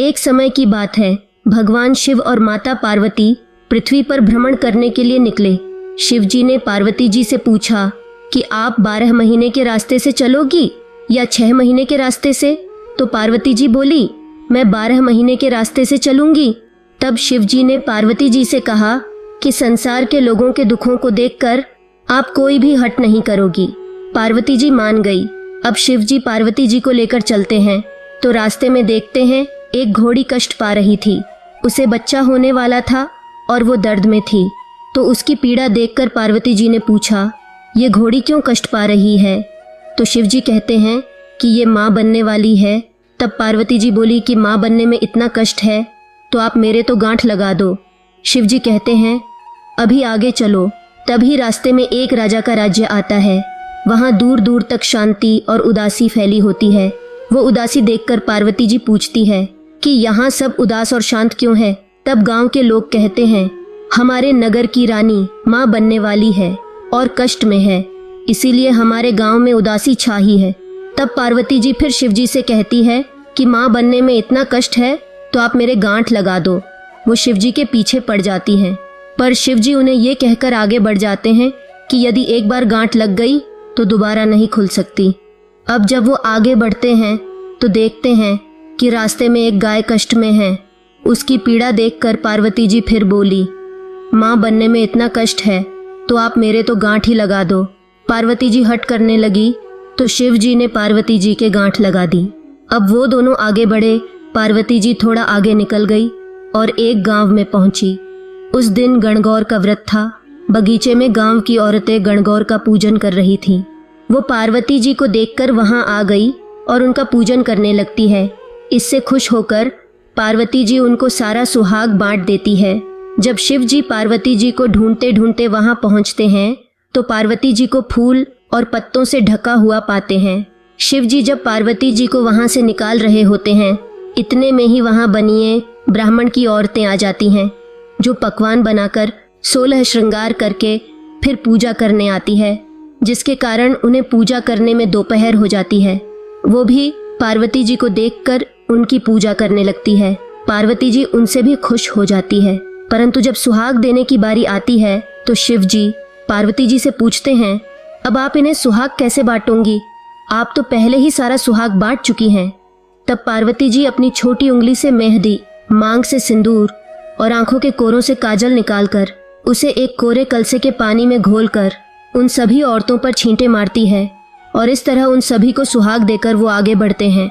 एक समय की बात है, भगवान शिव और माता पार्वती पृथ्वी पर भ्रमण करने के लिए निकले। शिव जी ने पार्वती जी से पूछा कि आप 12 महीने के रास्ते से चलोगी या 6 महीने के रास्ते से? तो पार्वती जी बोली, मैं 12 महीने के रास्ते से चलूंगी। तब शिव जी ने पार्वती जी से कहा कि संसार के लोगों के दुखों को देखकर आप कोई भी हट नहीं करोगी। पार्वती जी मान गई। अब शिव जी पार्वती जी को लेकर चलते हैं तो रास्ते में देखते हैं एक घोड़ी कष्ट पा रही थी। उसे बच्चा होने वाला था और वो दर्द में थी। तो उसकी पीड़ा देखकर पार्वती जी ने पूछा, ये घोड़ी क्यों कष्ट पा रही है? तो शिव जी कहते हैं कि ये माँ बनने वाली है। तब पार्वती जी बोली कि माँ बनने में इतना कष्ट है तो आप मेरे तो गांठ लगा दो। शिव जी कहते हैं, अभी आगे चलो। तभी रास्ते में एक राजा का राज्य आता है। वहाँ दूर दूर तक शांति और उदासी फैली होती है। वो उदासी देखकर पार्वती जी पूछती है कि यहाँ सब उदास और शांत क्यों है? तब गांव के लोग कहते हैं, हमारे नगर की रानी माँ बनने वाली है और कष्ट में है, इसीलिए हमारे गांव में उदासी छाई है। तब पार्वती जी फिर शिव जी से कहती है कि माँ बनने में इतना कष्ट है तो आप मेरे गांठ लगा दो। वो शिव जी के पीछे पड़ जाती हैं, पर शिव जी उन्हें ये कहकर आगे बढ़ जाते हैं कि यदि एक बार गांठ लग गई तो दोबारा नहीं खुल सकती। अब जब वो आगे बढ़ते हैं तो देखते हैं कि रास्ते में एक गाय कष्ट में है। उसकी पीड़ा देखकर पार्वती जी फिर बोली, माँ बनने में इतना कष्ट है तो आप मेरे तो गांठ ही लगा दो। पार्वती जी हट करने लगी तो शिव जी ने पार्वती जी के गांठ लगा दी। अब वो दोनों आगे बढ़े। पार्वती जी थोड़ा आगे निकल गई और एक गांव में पहुंची। उस दिन गणगौर का व्रत था। बगीचे में गांव की औरतें गणगौर का पूजन कर रही थीं। वो पार्वती जी को देखकर वहां आ गई और उनका पूजन करने लगती है। इससे खुश होकर पार्वती जी उनको सारा सुहाग बांट देती है। जब शिव जी पार्वती जी को ढूंढते ढूंढते वहां पहुंचते हैं तो पार्वती जी को फूल और पत्तों से ढका हुआ पाते हैं। शिव जी जब पार्वती जी को वहां से निकाल रहे होते हैं, इतने में ही वहां बनिए ब्राह्मण की औरतें आ जाती हैं, जो पकवान बनाकर 16 श्रृंगार करके फिर पूजा करने आती है, जिसके कारण उन्हें पूजा करने में दोपहर हो जाती है। वो भी पार्वती जी को देखकर उनकी पूजा करने लगती है। पार्वती जी उनसे भी खुश हो जाती है। परंतु जब सुहाग देने की बारी आती है तो शिव जी पार्वती जी से पूछते हैं, अब आप इन्हें सुहाग कैसे बांटोगी? आप तो पहले ही सारा सुहाग बांट चुकी हैं। तब पार्वती जी अपनी छोटी उंगली से मेहंदी, मांग से सिंदूर और आंखों के कोरों से काजल निकालकर उसे एक कोरे कलसे के पानी में घोलकर उन सभी औरतों पर छींटे मारती है और इस तरह उन सभी को सुहाग देकर वो आगे बढ़ते हैं।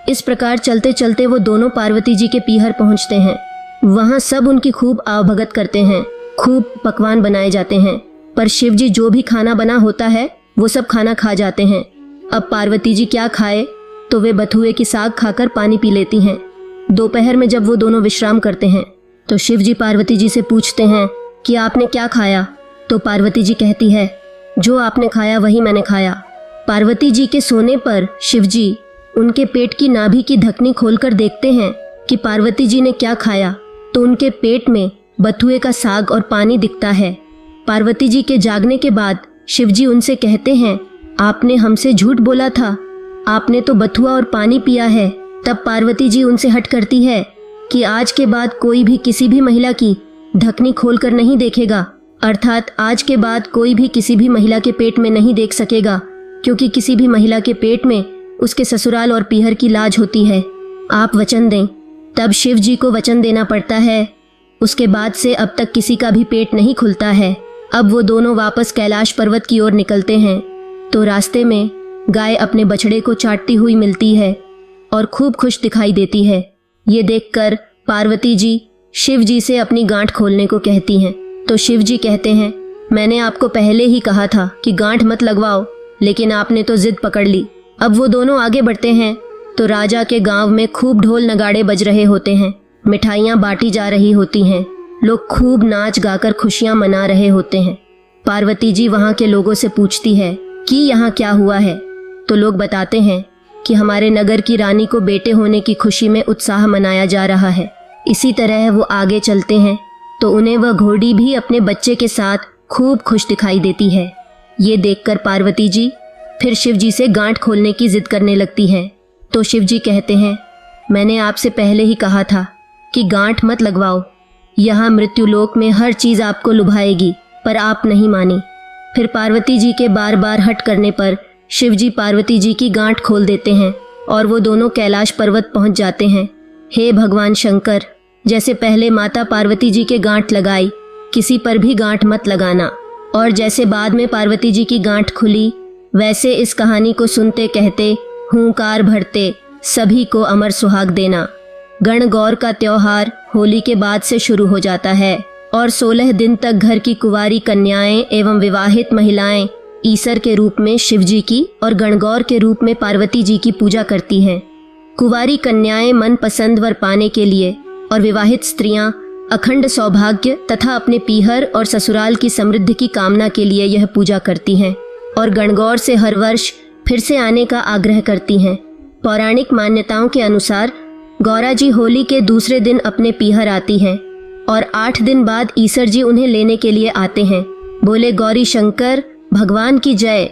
इस प्रकार चलते चलते वो दोनों पार्वती जी के पीहर पहुंचते हैं। वहां सब उनकी खूब आवभगत करते हैं, खूब पकवान बनाए जाते हैं, पर शिव जी जो भी खाना बना होता है वो सब खाना खा जाते हैं। अब पार्वती जी क्या खाए तो वे बथुए की साग खाकर पानी पी लेती हैं। दोपहर में जब वो दोनों विश्राम करते हैं तो शिव जी पार्वती जी से पूछते हैं कि आपने क्या खाया? तो पार्वती जी कहती है, जो आपने खाया वही मैंने खाया। पार्वती जी के सोने पर शिव जी उनके पेट की नाभि की ढकनी खोलकर देखते हैं कि पार्वती जी ने क्या खाया, तो उनके पेट में बथुए का साग और पानी दिखता है। पार्वती जी के जागने के बाद शिव जी उनसे कहते हैं, आपने हमसे झूठ बोला था, आपने तो बथुआ और पानी पिया है। तब पार्वती जी उनसे हट करती है कि आज के बाद कोई भी किसी भी महिला की ढकनी खोलकर नहीं देखेगा, अर्थात आज के बाद कोई भी किसी भी महिला के पेट में नहीं देख सकेगा, क्योंकि किसी भी महिला के पेट में उसके ससुराल और पीहर की लाज होती है। आप वचन दें। तब शिव जी को वचन देना पड़ता है। उसके बाद से अब तक किसी का भी पेट नहीं खुलता है। अब वो दोनों वापस कैलाश पर्वत की ओर निकलते हैं तो रास्ते में गाय अपने बछड़े को चाटती हुई मिलती है और खूब खुश दिखाई देती है। ये देखकर पार्वती जी शिव जी से अपनी गांठ खोलने को कहती हैं। तो शिव जी कहते हैं, मैंने आपको पहले ही कहा था कि गांठ मत लगवाओ, लेकिन आपने तो जिद पकड़ ली। अब वो दोनों आगे बढ़ते हैं तो राजा के गांव में खूब ढोल नगाड़े बज रहे होते हैं, मिठाइयाँ बांटी जा रही होती हैं, लोग खूब नाच गाकर खुशियाँ मना रहे होते हैं। पार्वती जी वहाँ के लोगों से पूछती है कि यहाँ क्या हुआ है, तो लोग बताते हैं कि हमारे नगर की रानी को बेटे होने की खुशी में उत्साह मनाया जा रहा है। इसी तरह वो आगे चलते हैं तो उन्हें वह घोड़ी भी अपने बच्चे के साथ खूब खुश दिखाई देती है। ये देखकर पार्वती जी फिर शिव जी से गांठ खोलने की जिद करने लगती हैं। तो शिव जी कहते हैं, मैंने आपसे पहले ही कहा था कि गांठ मत लगवाओ। यहाँ मृत्युलोक में हर चीज़ आपको लुभाएगी, पर आप नहीं माने। फिर पार्वती जी के बार बार हट करने पर शिव जी पार्वती जी की गांठ खोल देते हैं और वो दोनों कैलाश पर्वत पहुंच जाते हैं। हे भगवान शंकर, जैसे पहले माता पार्वती जी के गांठ लगाई, किसी पर भी गांठ मत लगाना, और जैसे बाद में पार्वती जी की गांठ खुली, वैसे इस कहानी को सुनते कहते हुंकार भरते सभी को अमर सुहाग देना। गणगौर का त्योहार होली के बाद से शुरू हो जाता है और 16 दिन तक घर की कुंवारी कन्याएं एवं विवाहित महिलाएं ईसर के रूप में शिव जी की और गणगौर के रूप में पार्वती जी की पूजा करती हैं। कुंवारी कन्याएं मन पसंद वर पाने के लिए और विवाहित स्त्रियां अखंड सौभाग्य तथा अपने पीहर और ससुराल की समृद्धि की कामना के लिए यह पूजा करती हैं और गणगौर से हर वर्ष फिर से आने का आग्रह करती हैं। पौराणिक मान्यताओं के अनुसार गौरा जी होली के दूसरे दिन अपने पीहर आती हैं और 8 दिन बाद ईसर जी उन्हें लेने के लिए आते हैं। बोले गौरी शंकर भगवान की जय।